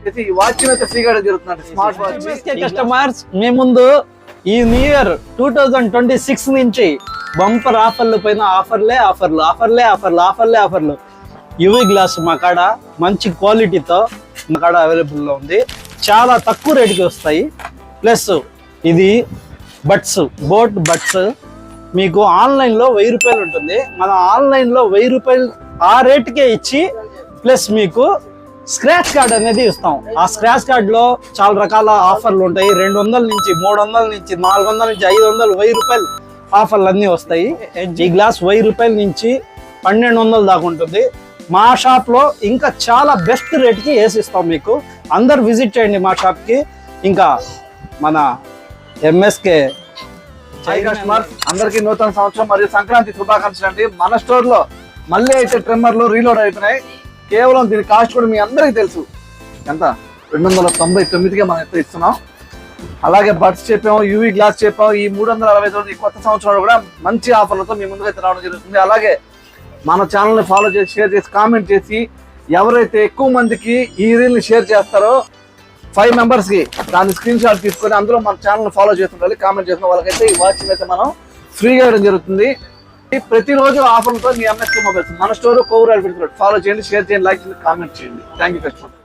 ఈ వాచ్ అయితే ఫ్రీగా జరుగుతుంది స్మార్ట్ వాచ్. కస్టమర్స్ మీ ముందు ఈ న్యూ ఇయర్ 2026 నుంచి బంపర్ ఆఫర్లు పైన ఆఫర్లు యువి గ్లాస్ మా కాడ మంచి క్వాలిటీతో మా కాడ అవైలబుల్లో ఉంది. చాలా తక్కువ రేటుకి వస్తాయి. ప్లస్ ఇది బోట్ బడ్స్ మీకు ఆన్లైన్లో 1000 రూపాయలు ఉంటుంది. మనం ఆన్లైన్లో 1000 రూపాయలు ఆ రేటుకే ఇచ్చి ప్లస్ మీకు స్క్రాచ్ కార్డ్ అనేది ఇస్తాం. ఆ స్క్రాచ్ కార్డులో చాలా రకాల ఆఫర్లు ఉంటాయి. 200 నుంచి 300 నుంచి 400 నుంచి 500 1000 రూపాయలు ఆఫర్లు అన్నీ వస్తాయి. ఈ గ్లాస్ 1000 రూపాయల నుంచి 1200 దాకా ఉంటుంది. మా షాప్లో ఇంకా చాలా బెస్ట్ రేట్కి వేసిస్తాం మీకు. అందరు విజిట్ చేయండి మా షాప్కి. ఇంకా మన ఎంఎస్కే కస్టమర్స్ అందరికీ నూతన సంవత్సరం మరియు సంక్రాంతి శుభాకాంక్షలు అండి. మన స్టోర్ లో మళ్ళీ అయితే ట్రిమ్మర్లు రీలోడ్ అయిపోయినాయి. కేవలం దీని కాస్ట్ కూడా మీ అందరికీ తెలుసు ఎంత, 299కే మనం ఎంత ఇస్తున్నాం. అలాగే బడ్స్ చెప్పాము, యూవీ గ్లాస్ చెప్పాము. ఈ 369 కొత్త సంవత్సరంలో కూడా మంచి ఆఫర్లతో మీ ముందుకైతే రావడం జరుగుతుంది. అలాగే మన ఛానల్ని ఫాలో చేసి, షేర్ చేసి, కామెంట్ చేసి ఎవరైతే ఎక్కువ మందికి ఈ రీల్ని షేర్ చేస్తారో 5 మెంబర్స్కి దాని స్క్రీన్ షాట్ తీసుకొని అందులో మన ఛానల్ని ఫాలో చేస్తుండాలి. కామెంట్ చేసిన వాళ్ళకైతే ఈ వాచ్ అయితే మనం ఫ్రీగా ఇవ్వడం జరుగుతుంది. ప్రతిరోజు ఆఫర్లతో మీ ఎంఎస్కే మొబైల్స్ మన స్టోర్ కోవూరు ఫాలో చేయండి, షేర్ చేయండి, లైక్ చేయండి, కామెంట్ చేయండి. Thank you customer.